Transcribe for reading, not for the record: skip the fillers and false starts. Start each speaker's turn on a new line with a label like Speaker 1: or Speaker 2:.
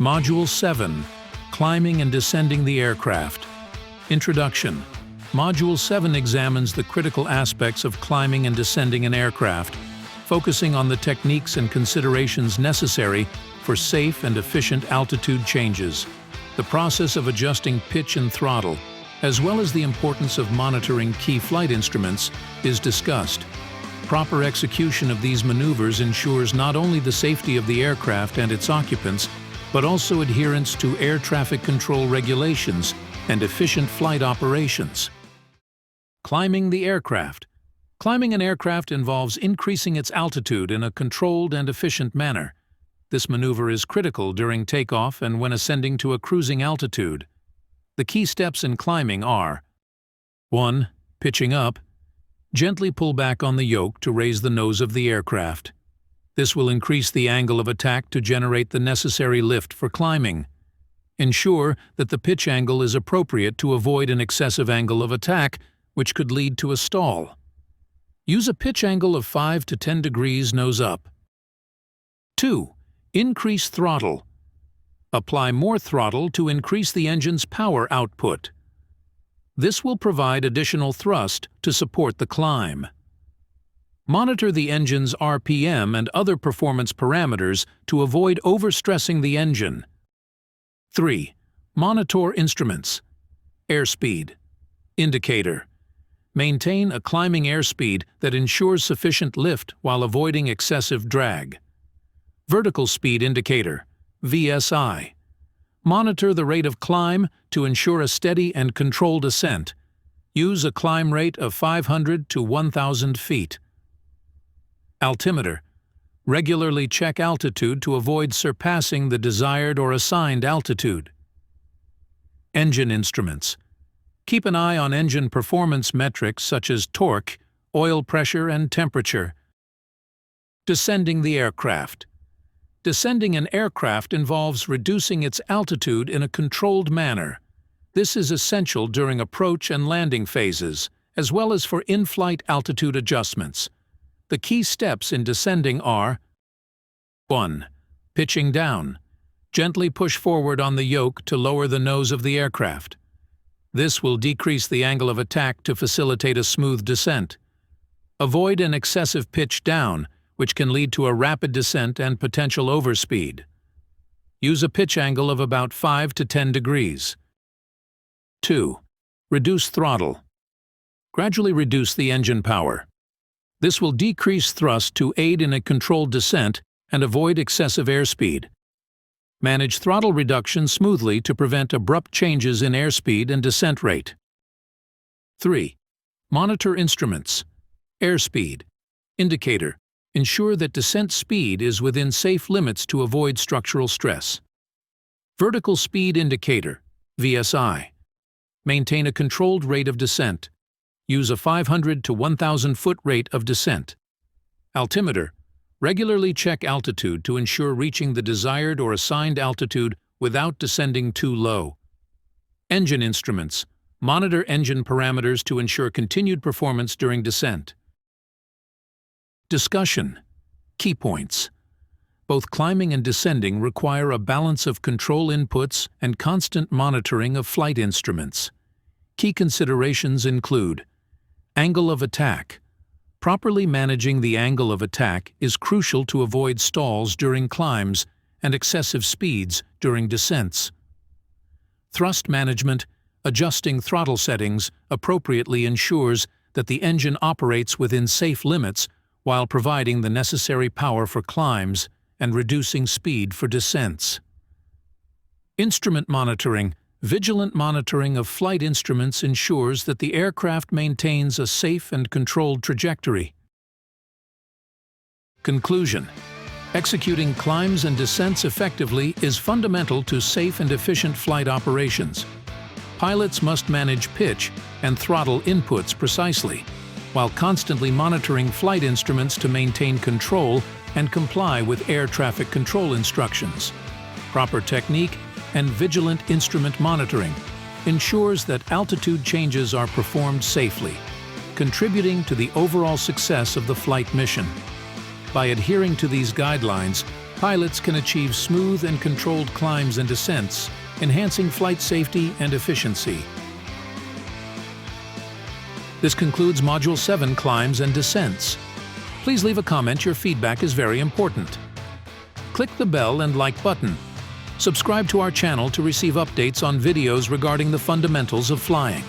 Speaker 1: Module 7. Climbing and descending the aircraft. Introduction. Module 7 examines the critical aspects of climbing and descending an aircraft, focusing on the techniques and considerations necessary for safe and efficient altitude changes, the process of adjusting pitch and throttle, as well as the importance of monitoring key flight instruments, is discussed. Proper execution of these maneuvers ensures not only the safety of the aircraft and its occupants, but also adherence to air traffic control regulations and efficient flight operations. Climbing the aircraft. Climbing an aircraft involves increasing its altitude in a controlled and efficient manner. This maneuver is critical during takeoff and when ascending to a cruising altitude. The key steps in climbing are: 1. Pitching up. Gently pull back on the yoke to raise the nose of the aircraft. This will increase the angle of attack to generate the necessary lift for climbing. Ensure that the pitch angle is appropriate to avoid an excessive angle of attack, which could lead to a stall. Use a pitch angle of 5 to 10 degrees nose up. 2. Increase throttle. Apply more throttle to increase the engine's power output. This will provide additional thrust to support the climb. Monitor the engine's RPM and other performance parameters to avoid overstressing the engine. 3. Monitor instruments. Airspeed. Indicator. Maintain a climbing airspeed that ensures sufficient lift while avoiding excessive drag. Vertical speed indicator, VSI. Monitor the rate of climb to ensure a steady and controlled ascent. Use a climb rate of 500 to 1,000 feet. Altimeter. Regularly check altitude to avoid surpassing the desired or assigned altitude. Engine instruments. Keep an eye on engine performance metrics such as torque, oil pressure, and temperature. Descending the aircraft. Descending an aircraft involves reducing its altitude in a controlled manner. This is essential during approach and landing phases, as well as for in-flight altitude adjustments. The key steps in descending are: 1. Pitching down. Gently push forward on the yoke to lower the nose of the aircraft. This will decrease the angle of attack to facilitate a smooth descent. Avoid an excessive pitch down, which can lead to a rapid descent and potential overspeed. Use a pitch angle of about 5 to 10 degrees. 2. Reduce throttle. Gradually reduce the engine power. This will decrease thrust to aid in a controlled descent and avoid excessive airspeed. Manage throttle reduction smoothly to prevent abrupt changes in airspeed and descent rate. 3. Monitor instruments. Airspeed. Indicator. Ensure that descent speed is within safe limits to avoid structural stress. Vertical speed indicator, VSI. Maintain a controlled rate of descent. Use a 500 to 1,000 foot rate of descent. Altimeter. Regularly check altitude to ensure reaching the desired or assigned altitude without descending too low. Engine instruments. Monitor engine parameters to ensure continued performance during descent. Discussion. Key points. Both climbing and descending require a balance of control inputs and constant monitoring of flight instruments. Key considerations include: angle of attack. Properly managing the angle of attack is crucial to avoid stalls during climbs and excessive speeds during descents. Thrust management. Adjusting throttle settings appropriately ensures that the engine operates within safe limits while providing the necessary power for climbs and reducing speed for descents. Instrument monitoring. Vigilant monitoring of flight instruments ensures that the aircraft maintains a safe and controlled trajectory. Conclusion. Executing climbs and descents effectively is fundamental to safe and efficient flight operations. Pilots must manage pitch and throttle inputs precisely, while constantly monitoring flight instruments to maintain control and comply with air traffic control instructions. Proper technique and vigilant instrument monitoring ensures that altitude changes are performed safely, contributing to the overall success of the flight mission. By adhering to these guidelines, pilots can achieve smooth and controlled climbs and descents, enhancing flight safety and efficiency. This concludes Module 7, Climbs and Descents. Please leave a comment. Your feedback is very important. Click the bell and like button. Subscribe to our channel to receive updates on videos regarding the fundamentals of flying.